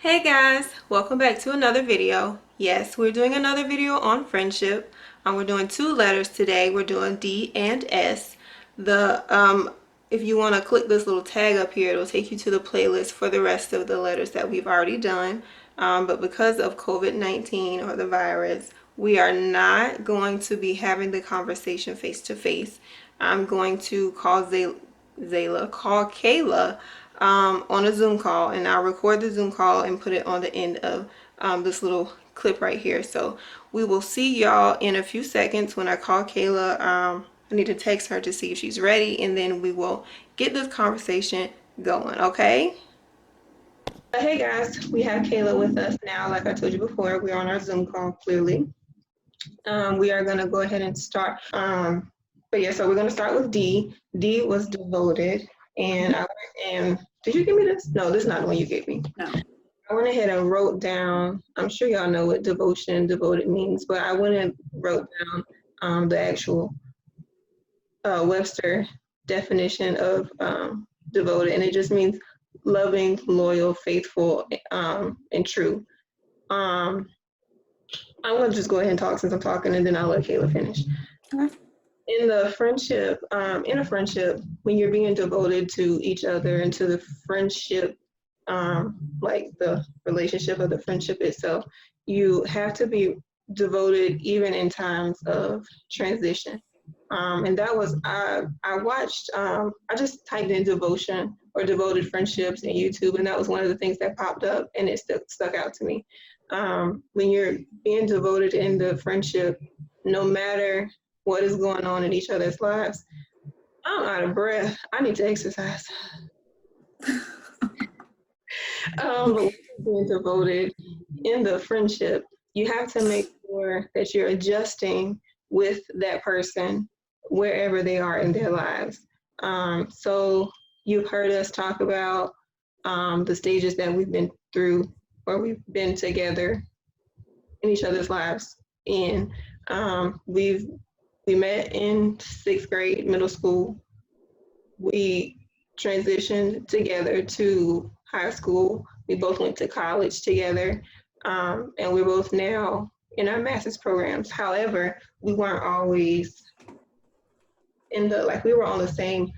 Hey guys, welcome back to another video. Yes, we're doing another video on friendship. We're doing two letters today. We're doing D and S. If you want to click this little tag up here, it'll take you to the playlist for the rest of the letters that we've already done. But because of COVID-19 or the virus, we are not going to be having the conversation face to face. I'm going to call Cayla on a Zoom call, and I'll record the Zoom call and put it on the end of this little clip right here. So we will see y'all in a few seconds when I call Cayla. I need to text her to see if she's ready, and then we will get this conversation going, okay? Hey guys, we have Cayla with us now. Like I told you before, we're on our Zoom call clearly. We are going to go ahead and start. So we're going to start with D. D was devoted. And did you give me this? No, this is not the one you gave me. No. I went ahead and wrote down, I'm sure y'all know what devotion, devoted means, but I went and wrote down the actual Webster definition of devoted, and it just means loving, loyal, faithful, and true. I'm going to just go ahead and talk since I'm talking, and then I'll let Cayla finish. Okay. In a friendship, when you're being devoted to each other and to the friendship, like the relationship of the friendship itself, you have to be devoted even in times of transition. And that was, I watched, I just typed in devotion or devoted friendships in YouTube, and that was one of the things that popped up, and it stuck out to me. When you're being devoted in the friendship, no matter what is going on in each other's lives. I'm out of breath. I need to exercise. But when you're being devoted in the friendship, you have to make sure that you're adjusting with that person wherever they are in their lives. So you've heard us talk about the stages that we've been through or we've been together in each other's lives. And we met in 6th grade, middle school. We transitioned together to high school. We both went to college together, and we're both now in our master's programs. However, we weren't always we were on the same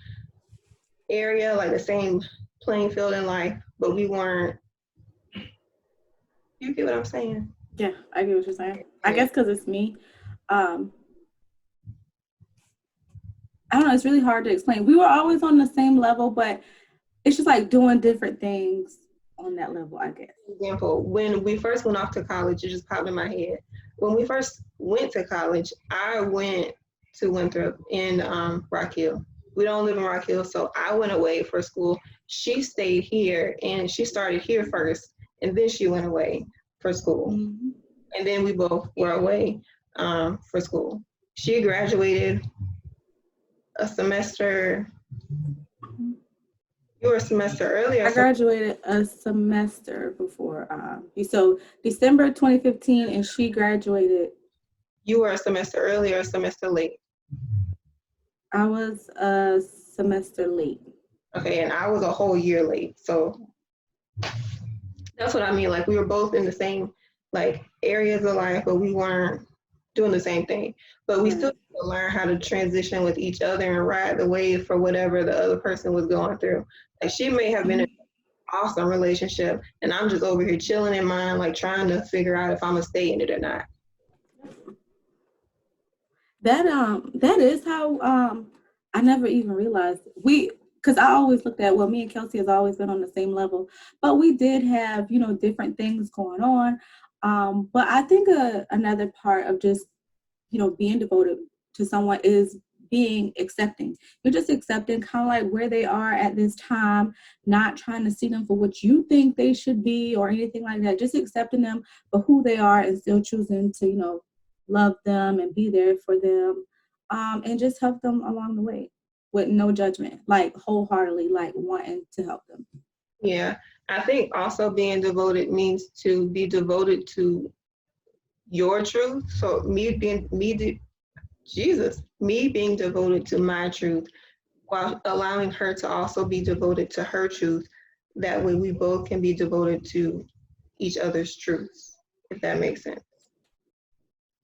area, like the same playing field in life, but we weren't. You get what I'm saying? Yeah, I get what you're saying. I guess because it's me. I don't know. It's really hard to explain. We were always on the same level, but it's just like doing different things on that level, I guess. For example, when we first went off to college, it just popped in my head. When we first went to college, I went to Winthrop in Rock Hill. We don't live in Rock Hill, so I went away for school. She stayed here, and she started here first, and then she went away for school. Mm-hmm. And then we both were away for school. She graduated a semester. You were a semester earlier. I graduated a semester before. So December 2015, and she graduated. You were a semester early or a semester late? I was a semester late. Okay, and I was a whole year late. So that's what I mean. Like we were both in the same like areas of life, but we weren't doing the same thing. But we still need to learn how to transition with each other and ride the wave for whatever the other person was going through. Like she may have been in an awesome relationship, and I'm just over here chilling in mine, like trying to figure out if I'm gonna stay in it or not. That is how I never even realized because I always looked at, well, me and Kelsey has always been on the same level, but we did have, different things going on. But I think another part of just, being devoted to someone is being accepting. You're just accepting kind of like where they are at this time, not trying to see them for what you think they should be or anything like that, just accepting them for who they are and still choosing to, love them and be there for them, and just help them along the way with no judgment, like wholeheartedly, like wanting to help them. Yeah, I think also being devoted means to be devoted to your truth. So me being devoted to my truth while allowing her to also be devoted to her truth. That way we both can be devoted to each other's truths, if that makes sense.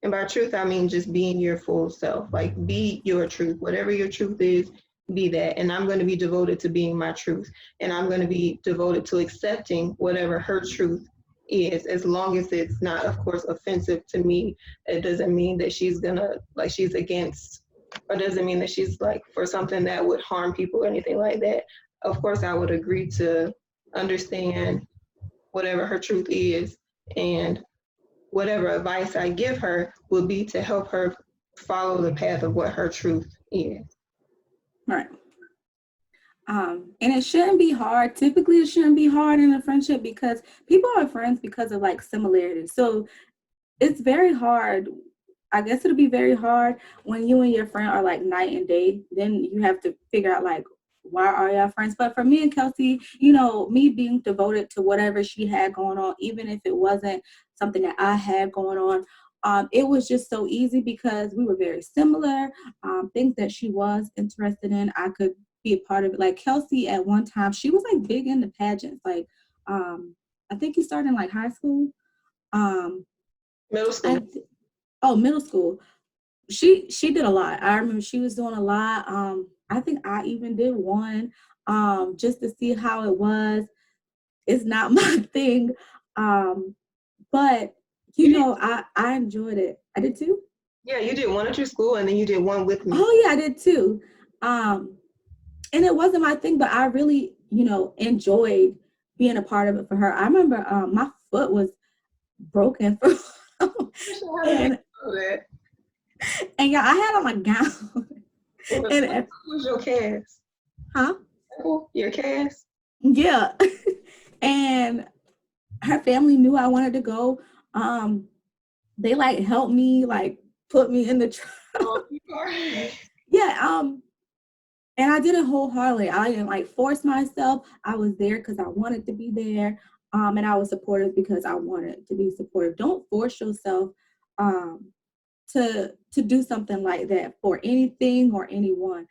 And by truth, I mean just being your full self. Like, be your truth. Whatever your truth is, be that. And I'm going to be devoted to being my truth. And I'm going to be devoted to accepting whatever her truth is, as long as it's not, of course, offensive to me. It doesn't mean that she's going to, like, she's against, or doesn't mean that she's, like, for something that would harm people or anything like that. Of course, I would agree to understand whatever her truth is, and whatever advice I give her will be to help her follow the path of what her truth is. Right. And it shouldn't be hard. Typically, it shouldn't be hard in a friendship because people are friends because of like similarities. So it's very hard. I guess it'll be very hard when you and your friend are like night and day. Then you have to figure out like, why are y'all friends? But for me and Kelsey, me being devoted to whatever she had going on, even if it wasn't something that I had going on, it was just so easy because we were very similar. Things that she was interested in, I could be a part of it. Like Kelsey at one time, she was like big into pageants. Like, I think you started in like high school. Middle school. Middle school. She did a lot. I remember she was doing a lot. I think I even did one just to see how it was. It's not my thing. But I enjoyed it. I did too. Yeah, you did one at your school and then you did one with me. Oh yeah, I did too. And it wasn't my thing, but I really, enjoyed being a part of it for her. I remember my foot was broken for and yeah, I had on a gown. What was your cast? Huh? Your cast? Yeah. And her family knew I wanted to go. They like helped me, like put me in the truck. Oh, Yeah. And I did it wholeheartedly. I didn't like force myself. I was there because I wanted to be there. And I was supportive because I wanted to be supportive. Don't force yourself to do something like that for anything or anyone.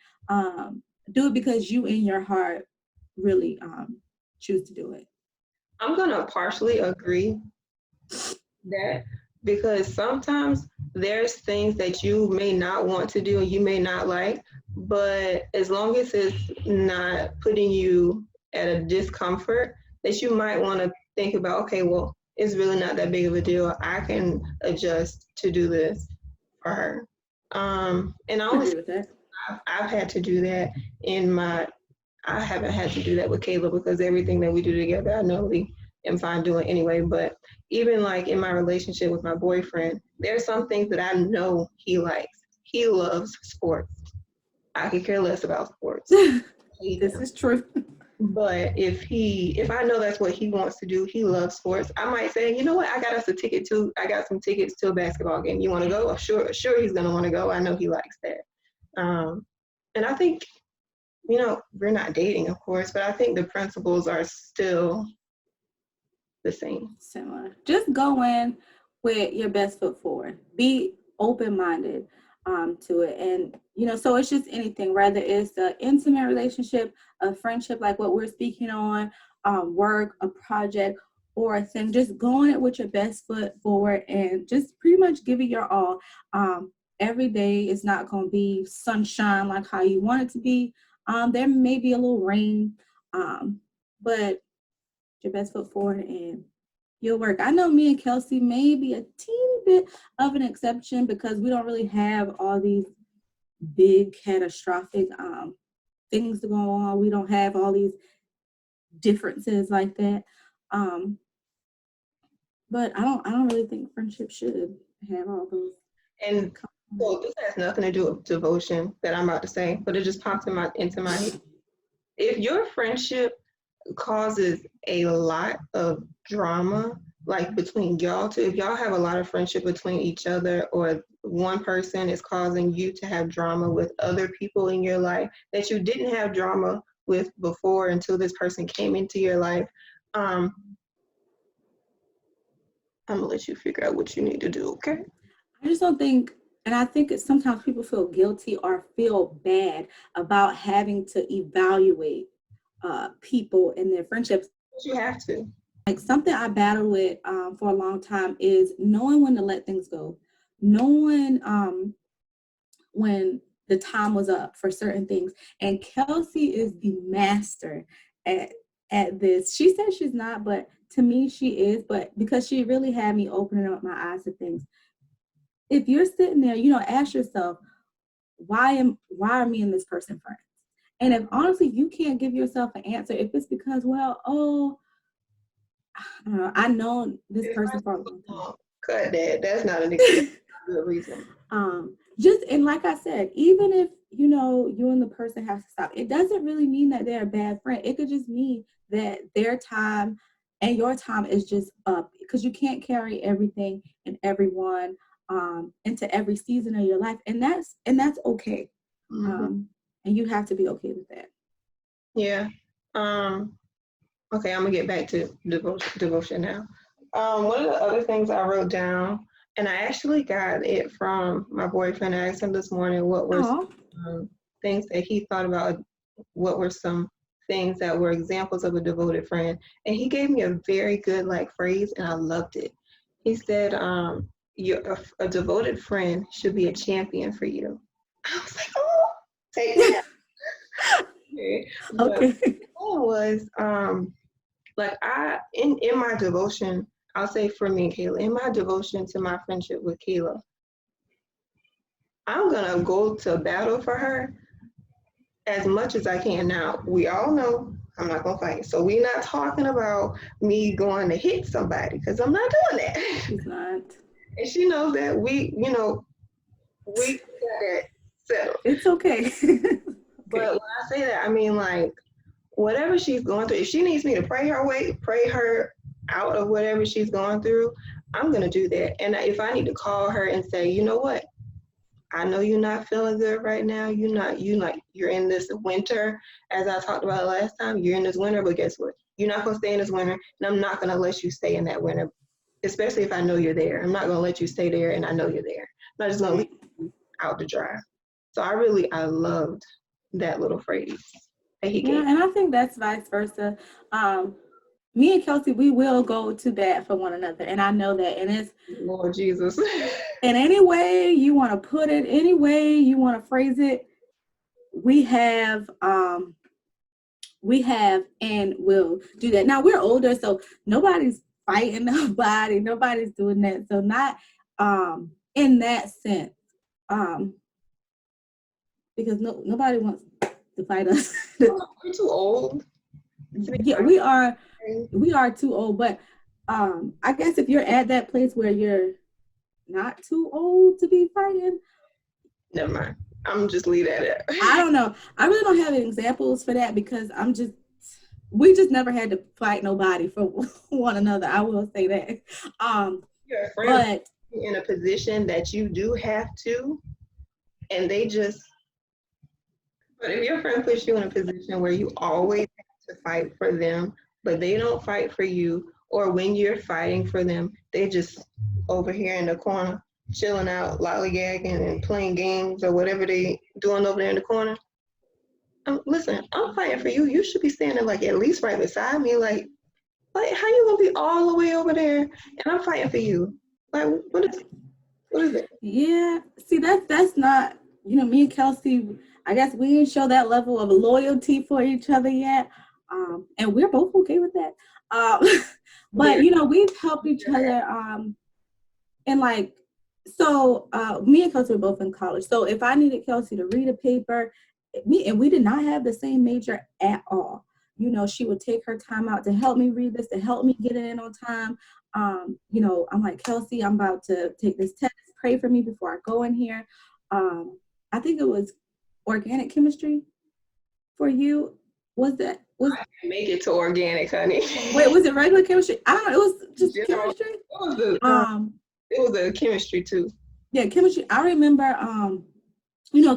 Do it because you in your heart really choose to do it. I'm gonna partially agree that, because sometimes there's things that you may not want to do and you may not like, but as long as it's not putting you at a discomfort, that you might want to think about, okay, well, it's really not that big of a deal. I can adjust to do this for her. And I I only agree with that. I've had to do that in my, I haven't had to do that with Cayla because everything that we do together, I normally am fine doing anyway. But even like in my relationship with my boyfriend, there's some things that I know he likes. He loves sports. I could care less about sports. This is true. But if I know that's what he wants to do, he loves sports. I might say, you know what, I got some tickets to a basketball game. You want to go? Oh, sure, he's gonna want to go. I know he likes that. And I think, we're not dating, of course, but I think the principles are still the same. Similar. Just go in with your best foot forward. Be open-minded to it. And, so it's just anything, whether it's an intimate relationship, a friendship like what we're speaking on, work, a project, or a thing, just go in it with your best foot forward and just pretty much give it your all. Every day is not going to be sunshine like how you want it to be. There may be a little rain, but your best foot forward and you'll work. I know me and Kelsey may be a teeny bit of an exception because we don't really have all these big catastrophic things to go on. We don't have all these differences like that. But I don't really think friendship should have all those. And so this has nothing to do with devotion that I'm about to say, but it just popped into my head. If your friendship causes a lot of drama, like between y'all two, if y'all have a lot of friendship between each other, or one person is causing you to have drama with other people in your life that you didn't have drama with before until this person came into your life, I'm gonna let you figure out what you need to do, okay? I just don't think, and I think sometimes people feel guilty or feel bad about having to evaluate people and their friendships. You have to. like something I battled with for a long time is knowing when to let things go, knowing when the time was up for certain things. And Kelsey is the master at this. She says she's not, but to me she is. But because she really had me opening up my eyes to things. If you're sitting there, ask yourself, why are me and this person friends? And if honestly you can't give yourself an answer, if it's because, well, I know this person for a long time. Cut that. That's not a good reason. Just, and like I said, even if you and the person have to stop, it doesn't really mean that they're a bad friend. It could just mean that their time and your time is just up, because you can't carry everything and everyone into every season of your life, and that's okay. And you have to be okay with that. Yeah. Okay, I'm gonna get back to devotion now. One of the other things I wrote down, and I actually got it from my boyfriend. I asked him this morning what were some, things that he thought about, what were some things that were examples of a devoted friend. And he gave me a very good phrase, and I loved it. He said, a devoted friend should be a champion for you. I was like, oh, take me out. Okay. But it was in my devotion, I'll say for me, Cayla, in my devotion to my friendship with Cayla, I'm gonna go to battle for her as much as I can. Now, we all know I'm not gonna fight. So we're not talking about me going to hit somebody, because I'm not doing that. She's not. And she knows that we got that settled. It's okay. Okay. But when I say that, I mean whatever she's going through, if she needs me to pray her out of whatever she's going through, I'm going to do that. And if I need to call her and say, you know what, I know you're not feeling good right now. You're in this winter, as I talked about last time, you're in this winter, but guess what? You're not going to stay in this winter, and I'm not going to let you stay in that winter, especially if I know you're there. I'm not going to let you stay there and I know you're there. I'm not just going to leave you out to dry. So I loved that little phrase that he gave. And I think that's vice versa. Me and Kelsey, we will go to bat for one another, and I know that. And it's Lord Jesus. in any way you want to put it, any way you want to phrase it, we have and will do that. Now we're older, so nobody's fighting nobody, nobody's doing that. So not in that sense, because nobody wants to fight us. We're too old. Yeah, we are too old, but I guess if you're at that place where you're not too old to be fighting, never mind. I'm just leave that at. I don't know. I really don't have any examples for that, because we just never had to fight nobody for one another. I will say that. You're a friend, but in a position that you do have to, and they just. But if your friend puts you in a position where you always have to fight for them, but they don't fight for you, or when you're fighting for them, they just over here in the corner chilling out, lollygagging and playing games or whatever they doing over there in the corner. Listen, I'm fighting for you. You should be standing at least right beside me. Like how you gonna be all the way over there and I'm fighting for you? Like what is it? Yeah. See, that's not, me and Kelsey, I guess we didn't show that level of loyalty for each other yet. And we're both okay with that. But we've helped each other and so me and Kelsey were both in college. So if I needed Kelsey to read a paper, we did not have the same major at all. She would take her time out to help me read this, to help me get it in on time. I'm like, Kelsey, I'm about to take this test. Pray for me before I go in here. I think it was organic chemistry for you. I didn't make it to organic, honey. Wait, was it regular chemistry? I don't know. It was just chemistry. It was a chemistry too. Yeah, chemistry. I remember,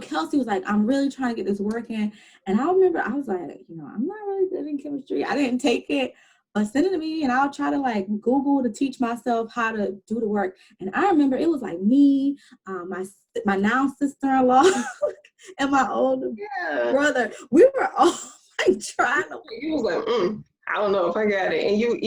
Kelsey was like, I'm really trying to get this working. And I remember I was like, I'm not really good in chemistry. I didn't take it, but send it to me and I'll try to Google to teach myself how to do the work. And I remember it was me, my now sister-in-law and my older brother. We were all trying to. He was like, I don't know if I got it. And you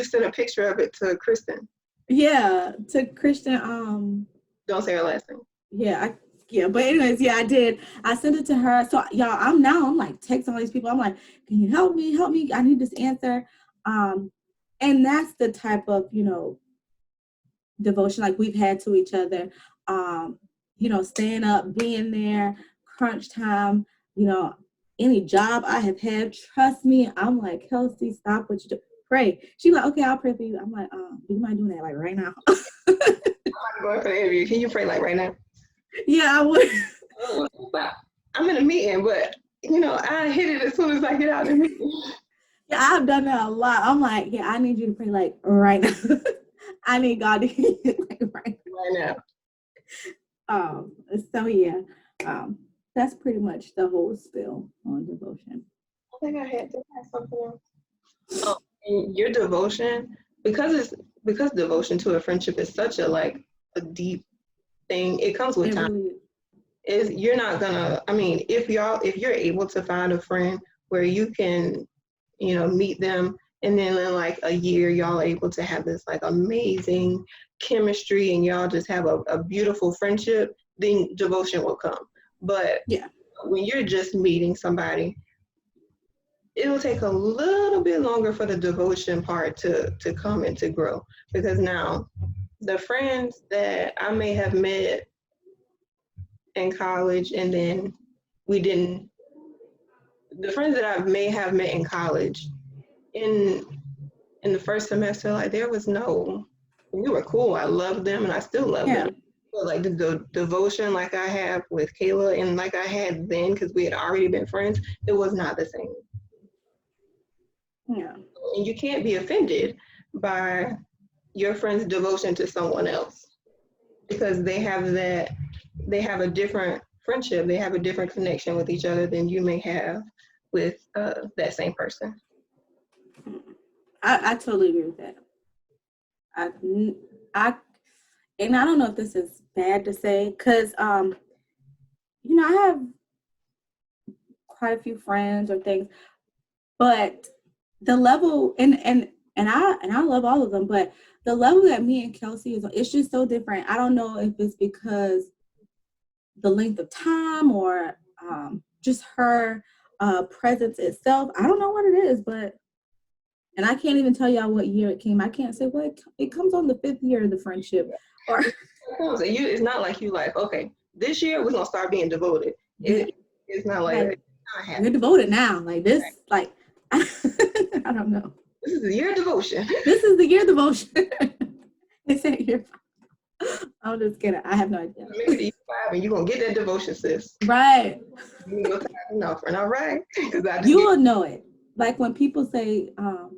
sent a picture of it to Kristen. Yeah, to Christian. Don't say her last name. Yeah, yeah. But anyways, yeah, I did. I sent it to her. So y'all, I'm like texting all these people. I'm like, can you help me? Help me. I need this answer. And that's the type of, devotion like we've had to each other. Staying up, being there, crunch time, you know, any job I have had, trust me, I'm like, Kelsey, stop what you do. Pray. She's like, okay, I'll pray for you. I'm like, do you mind doing that like right now? I'm going for the interview. Can you pray like right now? Yeah, I would. I'm in a meeting, but I hit it as soon as I get out of the meeting. Yeah, I've done that a lot. I'm like, yeah, I need you to pray like right now. I need God to hear it like right now. So yeah, that's pretty much the whole spill on devotion. I think I had to have something else. Oh, and your devotion, because devotion to a friendship is such a deep thing. It comes with time. Really you're not gonna. I mean, if you're able to find a friend where you can, meet them, and then in like a year y'all are able to have this like amazing chemistry, and y'all just have a beautiful friendship, then devotion will come. But yeah, when you're just meeting somebody, it'll take a little bit longer for the devotion part to come and to grow, because now the friends that I may have met in college and then the friends that I may have met in college in the first semester, like we were cool. I loved them and I still love them. But like the devotion like I have with Cayla and like I had then, because we had already been friends, it was not the same. Yeah. And you can't be offended by your friend's devotion to someone else, because they have a different friendship, they have a different connection with each other than you may have with that same person. I totally agree with that. I don't know if this is bad to say, because I have quite a few friends or things, but the level and I love all of them, but the level that me and Kelsey it's just so different. I don't know if it's because the length of time or just her presence itself. I don't know what it is, and I can't even tell y'all what year it came. I can't say it comes on the 5th year of the friendship. Or it's not like you like, okay, this year we're gonna start being devoted. It's not like you're devoted now. Like this, like I don't know. This is the year of devotion. This is the year of devotion. It's a year. I'm just kidding. I have no idea. Maybe you 5 and you're gonna get that devotion, sis. Right. You go offering, all right? You will know it. Like when people say, I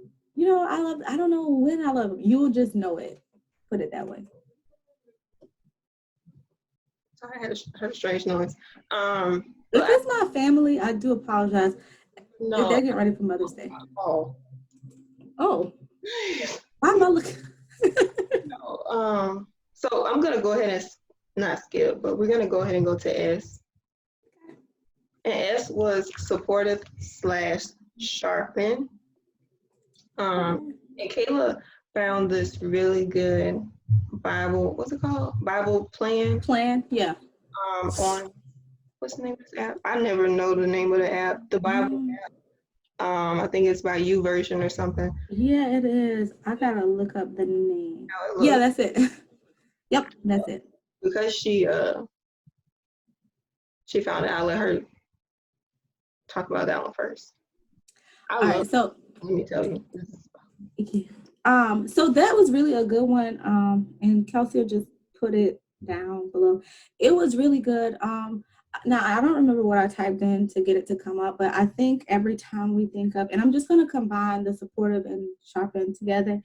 don't know when I love them. You will just know it. Put it that way. Sorry, I heard a strange noise. If it's my family, I do apologize. No. If they're getting ready for Mother's Day. Oh. Why am I looking? No. So I'm gonna go ahead and not skip, but we're gonna go ahead and go to S. And S was supportive / sharpen. And Cayla found this really good Bible. What's it called? Bible plan. Yeah. On what's the name of this app? I never know the name of the app. The Bible app. I think it's by YouVersion or something. Yeah, it is. I gotta look up the name. Yeah, that's it. Yep, that's it. Because she found it, I let her talk about that one first. All right, so let me tell you. So that was really a good one. And Kelsey will just put it down below. It was really good. Now I don't remember what I typed in to get it to come up, but I think every time we think of, and I'm just going to combine the supportive and sharpen together.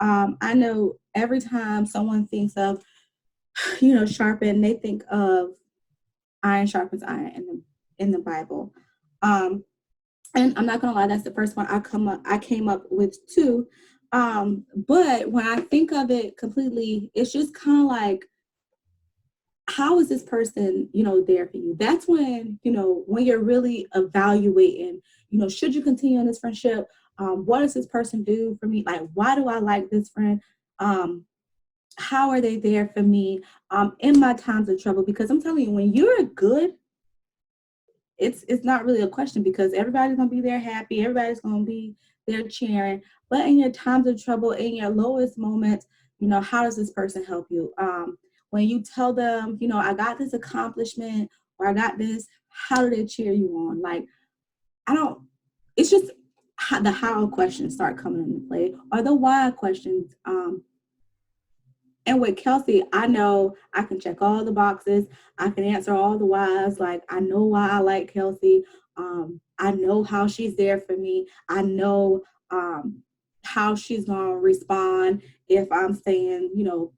I know every time someone thinks of, sharpen, they think of iron sharpens iron in the Bible. And I'm not gonna lie, that's the first one I came up with too. But when I think of it completely, it's just kind of like, how is this person, there for you? That's when, when you're really evaluating, should you continue in this friendship? What does this person do for me? Like, why do I like this friend? How are they there for me in my times of trouble? Because I'm telling you, when you're good, it's not really a question because everybody's gonna be there happy, everybody's gonna be there cheering. But in your times of trouble, in your lowest moments, how does this person help you? When you tell them, I got this accomplishment or I got this, how do they cheer you on? Like, I don't. It's just the how questions start coming into play, or the why questions. And with Kelsey, I know I can check all the boxes. I can answer all the whys. Like, I know why I like Kelsey. I know how she's there for me. I know how she's going to respond if I'm saying,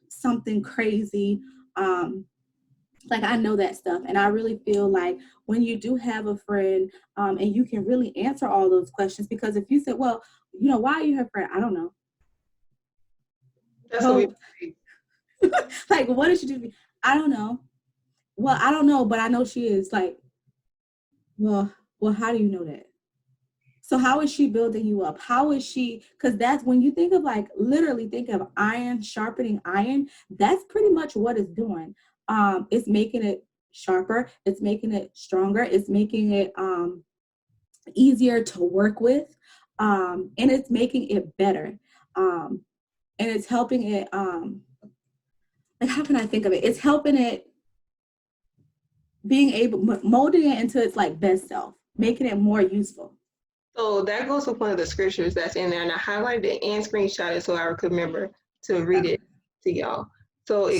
something crazy. Like, I know that stuff. And I really feel like when you do have a friend and you can really answer all those questions, because if you said, well, why are you her friend? I don't know. That's what Well, like, what did she do to me? I don't know. Well, I don't know, but I know she is. Like, well, how do you know that? So how is she building you up? How is she? Because that's when you think of, like, literally think of iron sharpening iron. That's pretty much what it's doing. It's making it sharper. It's making it stronger. It's making it easier to work with, and it's making it better. And it's helping it. Like, how can I think of it? It's helping it being able molding it into its like best self, making it more useful. So that goes with one of the scriptures that's in there, and I highlighted it and screenshot it so I could remember to read it to y'all. So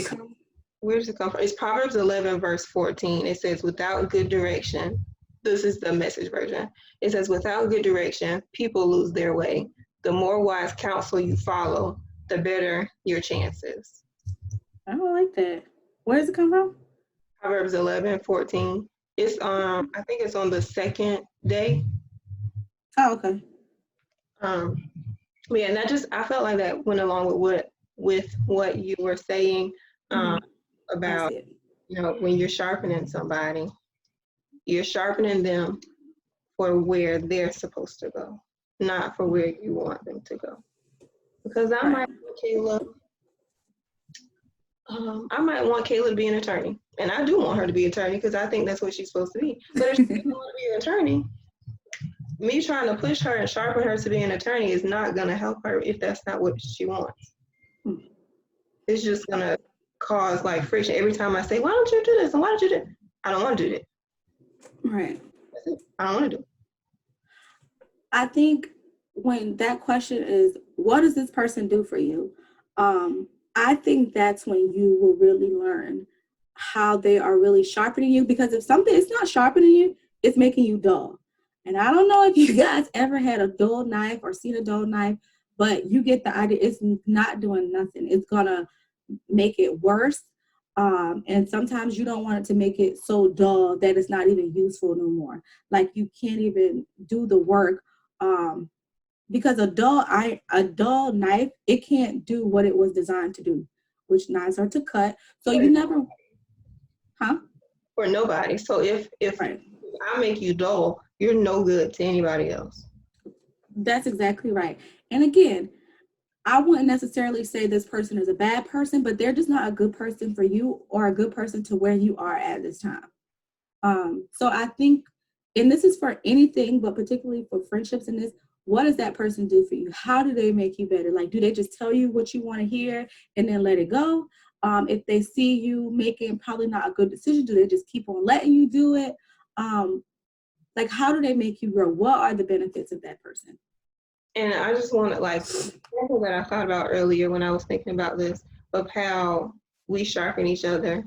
where does it come from? It's Proverbs 11, verse 14. It says, without good direction, this is the Message version. It says, without good direction, people lose their way. The more wise counsel you follow, the better your chances. I don't like that. Where does it come from? Proverbs 11, 14. It's I think it's on the second day. Oh, okay. But yeah, and that just I felt like that went along with what you were saying about when you're sharpening somebody, you're sharpening them for where they're supposed to go, not for where you want them to go. Because I might want Cayla to be an attorney, and I do want her to be an attorney because I think that's what she's supposed to be. But if she doesn't want to be an attorney, me trying to push her and sharpen her to be an attorney is not going to help her if that's not what she wants. It's just going to cause like friction every time I say, why don't you do this? And why don't you do it? I don't want to do it. Right. That's it. I don't want to do it. I think when that question is, what does this person do for you? I think that's when you will really learn how they are really sharpening you, because if something is not sharpening you, it's making you dull. And I don't know if you guys ever had a dull knife or seen a dull knife, but you get the idea. It's not doing nothing. It's gonna make it worse. And sometimes you don't want it to make it so dull that it's not even useful no more. Like, you can't even do the work because a dull knife, it can't do what it was designed to do, which knives are to cut. So you never, huh? For nobody. So if Right. I make you dull, you're no good to anybody else. That's exactly right. And again, I wouldn't necessarily say this person is a bad person, but they're just not a good person for you or a good person to where you are at this time. So I think, and this is for anything, but particularly for friendships in this, what does that person do for you? How do they make you better? Like, do they just tell you what you want to hear and then let it go? If they see you making probably not a good decision, do they just keep on letting you do it? Like, how do they make you grow? What are the benefits of that person? And I just wanted like something that I thought about earlier when I was thinking about this of how we sharpen each other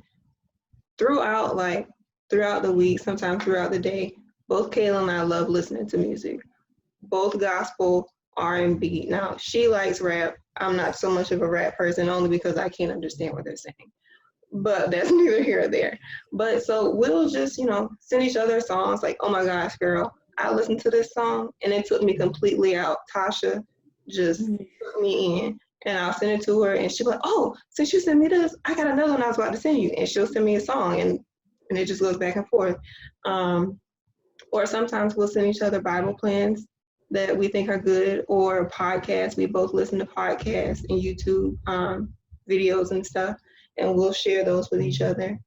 throughout the week, sometimes throughout the day. Both Cayla and I love listening to music. Both gospel, R&B. Now she likes rap. I'm not so much of a rap person only because I can't understand what they're saying. But that's neither here or there. But so we'll just, send each other songs like, oh my gosh, girl, I listened to this song and it took me completely out. Tasha just took me in. and I'll send it to her, and she'll be like, oh, since you sent me this, I got another one I was about to send you, and she'll send me a song, and it just goes back and forth. Or sometimes we'll send each other Bible plans that we think are good, or podcasts. We both listen to podcasts and YouTube videos and stuff, and we'll share those with each other.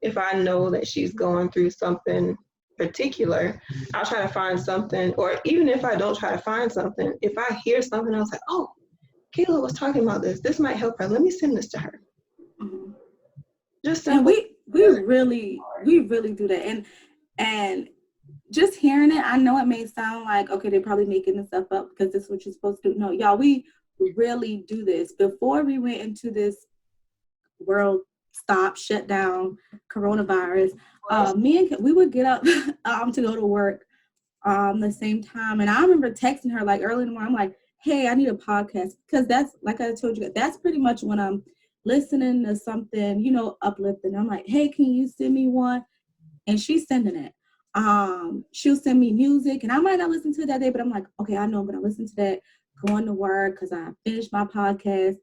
If I know that she's going through something particular, I'll try to find something, or even if I don't try to find something, if I hear something, I was like, oh, Cayla was talking about this. This might help her. Let me send this to her. Mm-hmm. Just and simple. we really do that. And just hearing it, I know it may sound like, okay, they're probably making this stuff up because this is what you're supposed to do. No, y'all, we really do this. Before we went into this world shut down, coronavirus, we would get up to go to work the same time. And I remember texting her like early in the morning. I'm like, hey, I need a podcast, because that's, like I told you, that's pretty much when I'm listening to something, uplifting. I'm like, hey, can you send me one? And she's sending it. She'll send me music, and I might not listen to it that day, but I'm like, okay, I know I'm gonna listen to that going to work because I finished my podcast.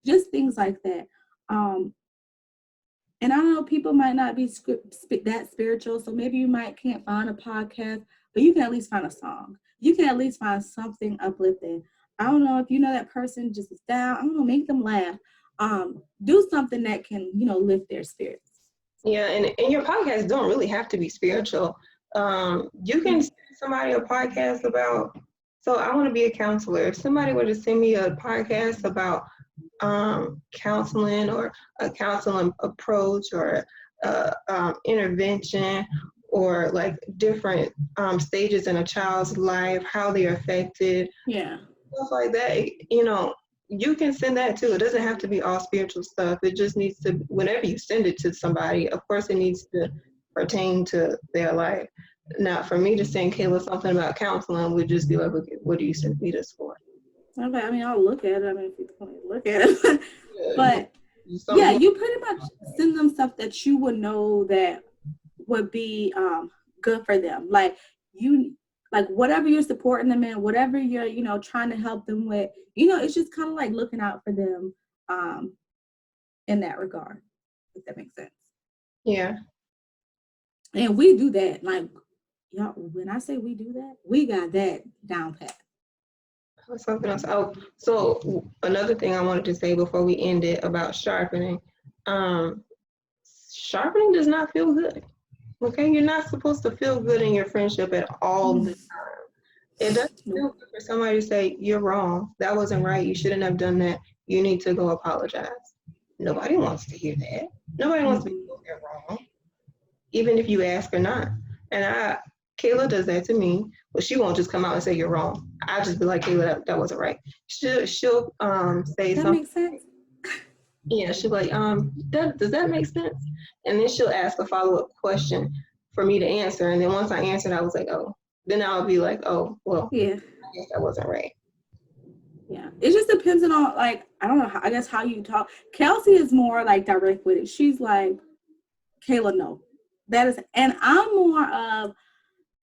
Just things like that. And I don't know, people might not be that spiritual, so maybe you can't find a podcast, but you can at least find a song. You can at least find something uplifting. I don't know if you know that person just is down. I don't know, make them laugh. Do something that can, lift their spirits. Yeah, and your podcast don't really have to be spiritual. You can send somebody a podcast about, so I want to be a counselor. If somebody were to send me a podcast about counseling, or a counseling approach, or intervention, or like different stages in a child's life, how they're affected, stuff like that, you can send that too. It doesn't have to be all spiritual stuff. It just needs to, whenever you send it to somebody, of course it needs to pertain to their life. Now, for me to send Cayla something about counseling would just be like, okay, what do you send me this for? Okay, I mean, I'll look at it. I mean, if you want to look at it. But yeah, you pretty much send them stuff that you would know that would be good for them. Like whatever you're supporting them in, whatever you're, trying to help them with, it's just kind of like looking out for them in that regard, if that makes sense. Yeah. And we do that. Like, y'all, when I say we do that, we got that down pat. Something else. Oh, so another thing I wanted to say before we end it about sharpening. Sharpening does not feel good. Okay, you're not supposed to feel good in your friendship at all the time. It doesn't feel good for somebody to say, you're wrong. That wasn't right. You shouldn't have done that. You need to go apologize. Nobody wants to hear that. Nobody wants to be told they're wrong, even if you ask or not. And Cayla does that to me, but she won't just come out and say you're wrong. I'll just be like, Cayla, that wasn't right. She'll say that something. Makes sense. Yeah, she'll be like, does that make sense? And then she'll ask a follow-up question for me to answer. And then once I answered, I was like, oh. Then I'll be like, oh, well, yeah, I guess that wasn't right. Yeah, it just depends on, like, I don't know, I guess how you talk. Kelsey is more like direct with it. She's like, Cayla, no. That is, and I'm more of,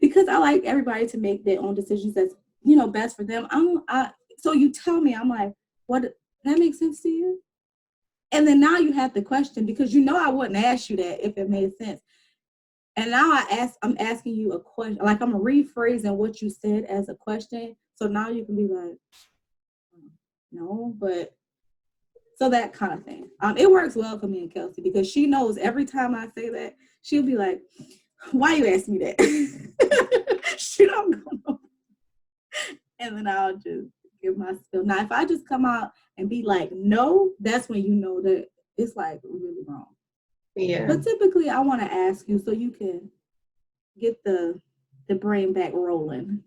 because I like everybody to make their own decisions that's, best for them. So you tell me, I'm like, what, that makes sense to you? And then now you have the question, because I wouldn't ask you that if it made sense. And now I'm asking you a question, like I'm rephrasing what you said as a question. So now you can be like, no, but so that kind of thing. It works well for me and Kelsey, because she knows every time I say that, she'll be like, why you ask me that? She don't know. And then I'll just give my spiel. Now, if I just come out and be like, no, that's when you know that it's like really wrong. Yeah. But typically I want to ask you so you can get the brain back rolling.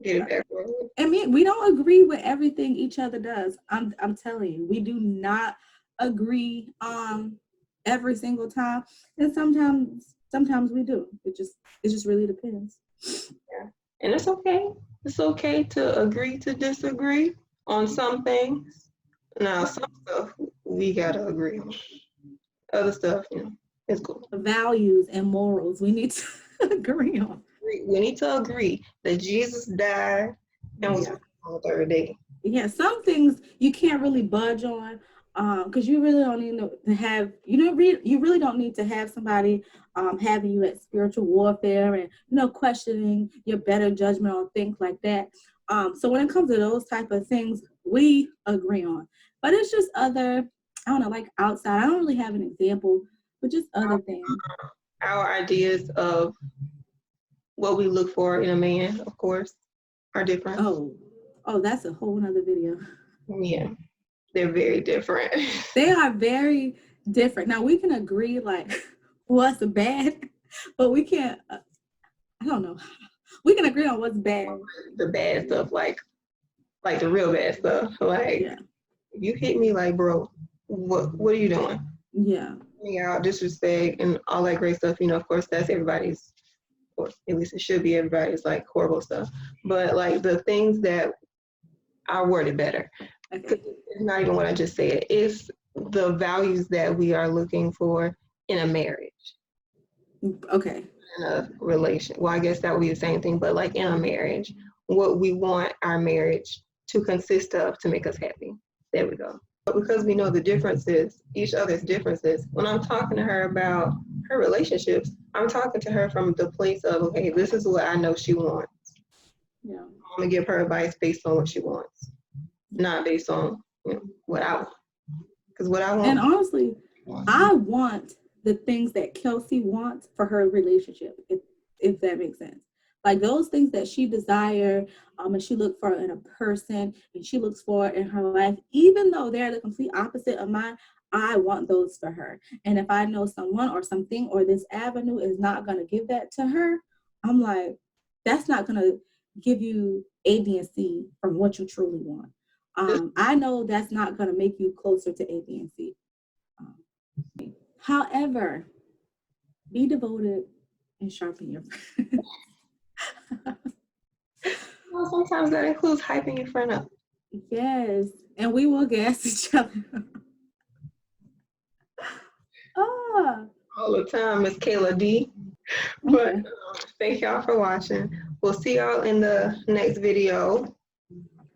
Get it back rolling. I mean, we don't agree with everything each other does. I'm telling you, we do not agree every single time. And sometimes we do. It just really depends. Yeah. And it's okay. It's okay to agree to disagree on some things. Now, some stuff we gotta agree on. Other stuff, it's cool. Values and morals we need to agree on. We need to agree that Jesus died and was on the third day. yeah, some things you can't really budge on, because you really don't need to have, you really don't need to have somebody having you at spiritual warfare and questioning your better judgment on things like that. So when it comes to those type of things, we agree on, but it's just other, I don't know, like outside. I don't really have an example, but just other things. Our ideas of what we look for in a man, of course, are different. Oh, oh, that's a whole nother video. Yeah, they're very different. They are very different. Now we can agree like what's bad, but we can't. I don't know. We can agree on what's bad. The bad stuff, like the real bad stuff. Like Yeah, you hit me, like bro, what are you doing? yeah. Me out, disrespect, and all that great stuff. Of course, that's everybody's, or at least it should be everybody's, like horrible stuff. But like the things that I worded better. Okay, It's not even what I just said. It's the values that we are looking for in a marriage, okay. in a relation. Well, I guess that would be the same thing, but like in a marriage, what we want our marriage to consist of to make us happy. There we go. But because we know the differences, each other's differences, when I'm talking to her about her relationships, I'm talking to her from the place of, okay, this is what I know she wants. Yeah. I'm gonna give her advice based on what she wants, not based on what I want. Because what I And want, honestly, I want the things that Kelsey wants for her relationship, if that makes sense. Like those things that she desire, and she look for in a person, and she looks for in her life, even though they're the complete opposite of mine. I want those for her. And if I know someone or something or this avenue is not going to give that to her, I'm like, that's not going to give you A, B, and C from what you truly want. I know that's not going to make you closer to A, B, and C. However, be devoted and sharpen your friends. sometimes that includes hyping your friend up. Yes, and we will gas each other. Ah, All the time, Miss Cayla D. But okay. thank y'all for watching. We'll see y'all in the next video.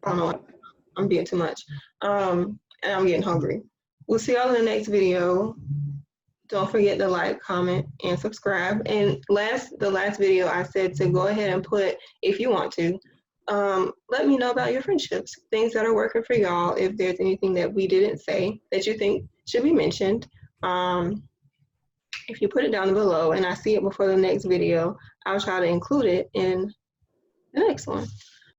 I don't know, I'm being too much. And I'm getting hungry. We'll see y'all in the next video. Don't forget to like, comment, and subscribe. And the last video I said to go ahead and put, if you want to, let me know about your friendships, things that are working for y'all. If there's anything that we didn't say that you think should be mentioned, if you put it down below and I see it before the next video, I'll try to include it in the next one.